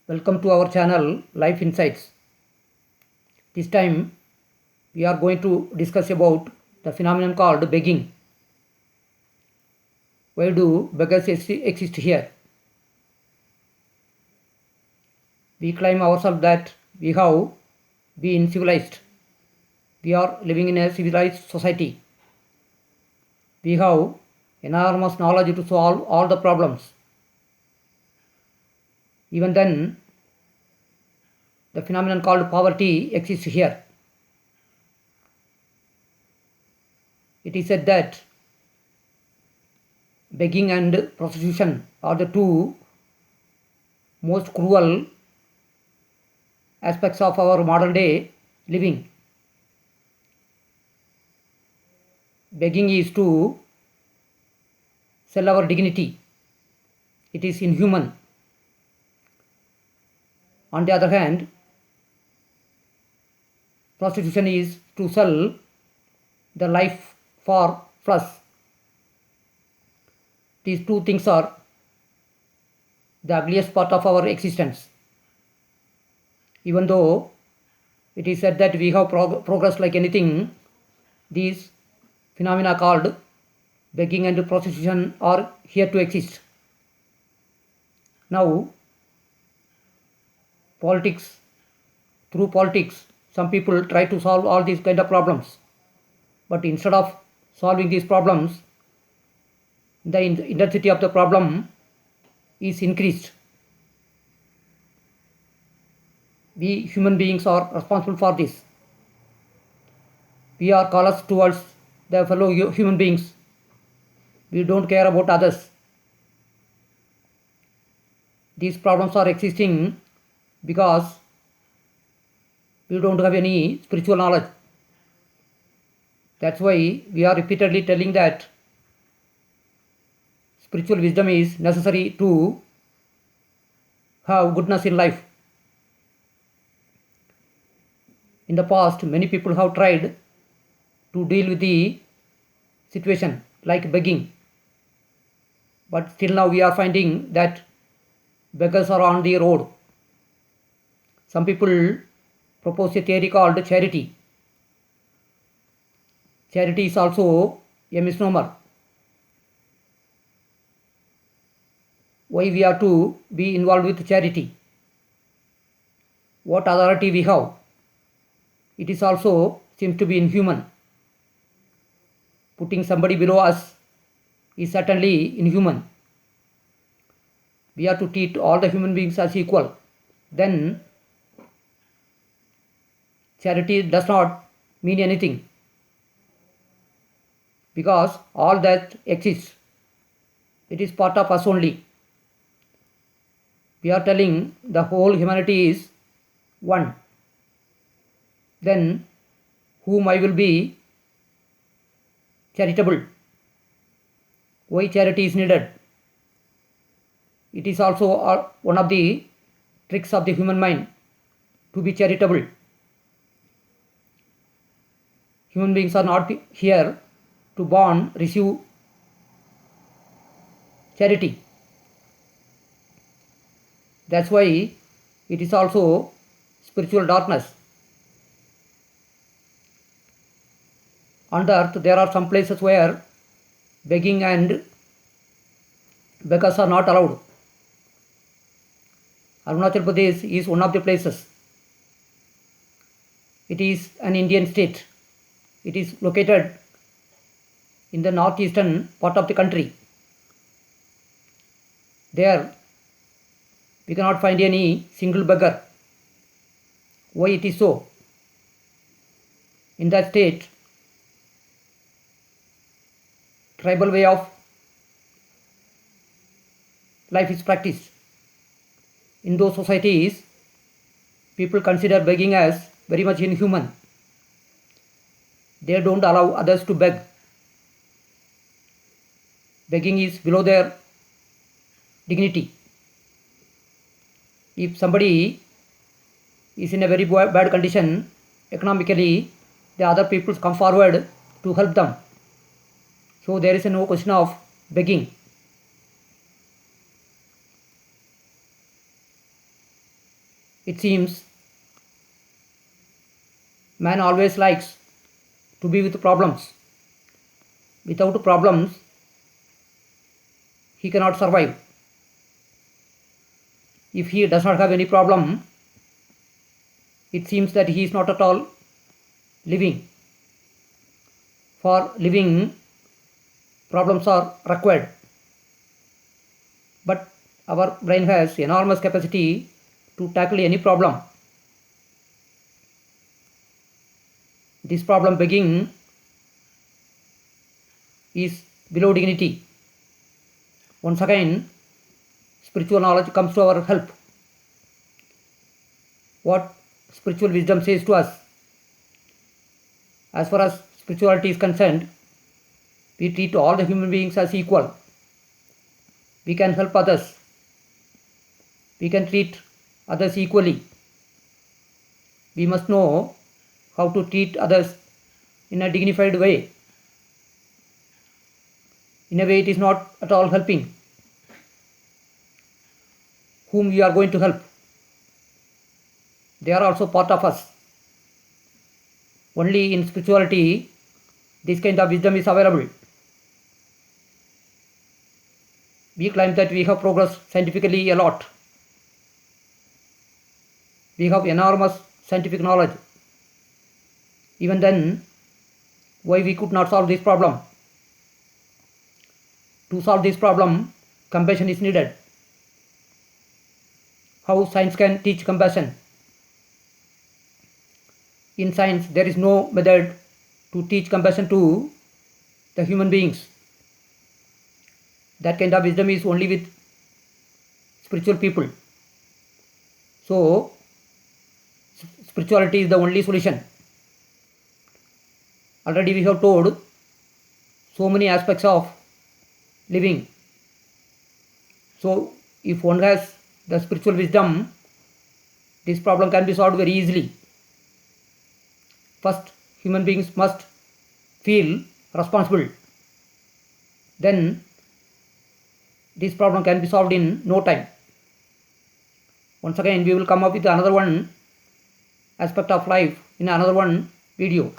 Welcome to our channel Life Insights. This time we are going to discuss about the phenomenon called begging. Why do beggars exist here? We claim ourselves that we have been civilized. We are living in a civilized society. We have enormous knowledge to solve all the problems. Even then, the phenomenon called poverty exists here. It is said that begging and prostitution are the two most cruel aspects of our modern day living. Begging is to sell our dignity. It is inhuman. On the other hand, prostitution is to sell the life for flesh. These two things are the ugliest part of our existence. Even though it is said that we have progressed like anything, these phenomena called begging and prostitution are here to exist. Now, through politics, some people try to solve all these kind of problems. But instead of solving these problems, the intensity of the problem is increased. We human beings are responsible for this. We are callous towards the fellow human beings. We don't care about others. These problems are existing because we don't have any spiritual knowledge. That's why we are repeatedly telling that spiritual wisdom is necessary to have goodness in life. In the past, many people have tried to deal with the situation like begging. But still now we are finding that beggars are on the road. Some people propose a theory called charity. Charity is also a misnomer. Why we are to be involved with charity? What authority we have? It is also seems to be inhuman. Putting somebody below us is certainly inhuman. We are to treat all the human beings as equal. Then charity does not mean anything, because all that exists, it is part of us only. We are telling the whole humanity is one. Then whom I will be charitable? Why charity is needed? It is also one of the tricks of the human mind to be charitable. Human beings are not here to born, receive charity. That's why it is also spiritual darkness. On the earth, there are some places where begging and beggars are not allowed. Arunachal Pradesh is one of the places. It is an Indian state. It is located in the northeastern part of the country. There we cannot find any single beggar. Why it is so? In that state, tribal way of life is practiced. In those societies, people consider begging as very much inhuman. They don't allow others to beg. Begging is below their dignity. If somebody is in a very bad condition economically, the other people come forward to help them. So there is no question of begging. It seems man always likes to be with problems. Without problems, he cannot survive. If he does not have any problem, it seems that he is not at all living. For living, problems are required. But our brain has enormous capacity to tackle any problem. This problem begging is below dignity. Once again, spiritual knowledge comes to our help. What spiritual wisdom says to us: as far as spirituality is concerned, we treat all the human beings as equal. We can help others. We can treat others equally. We must know how to treat others in a dignified way. In a way, it is not at all helping. Whom we are going to help, they are also part of us. Only in spirituality, this kind of wisdom is available. We claim that we have progressed scientifically a lot. We have enormous scientific knowledge. Even then, why we could not solve this problem? To solve this problem, compassion is needed. How science can teach compassion? In science, there is no method to teach compassion to the human beings. That kind of wisdom is only with spiritual people. So, spirituality is the only solution. Already we have told so many aspects of living. So, if one has the spiritual wisdom, this problem can be solved very easily. First, human beings must feel responsible. Then, this problem can be solved in no time. Once again, we will come up with another one aspect of life in another one video.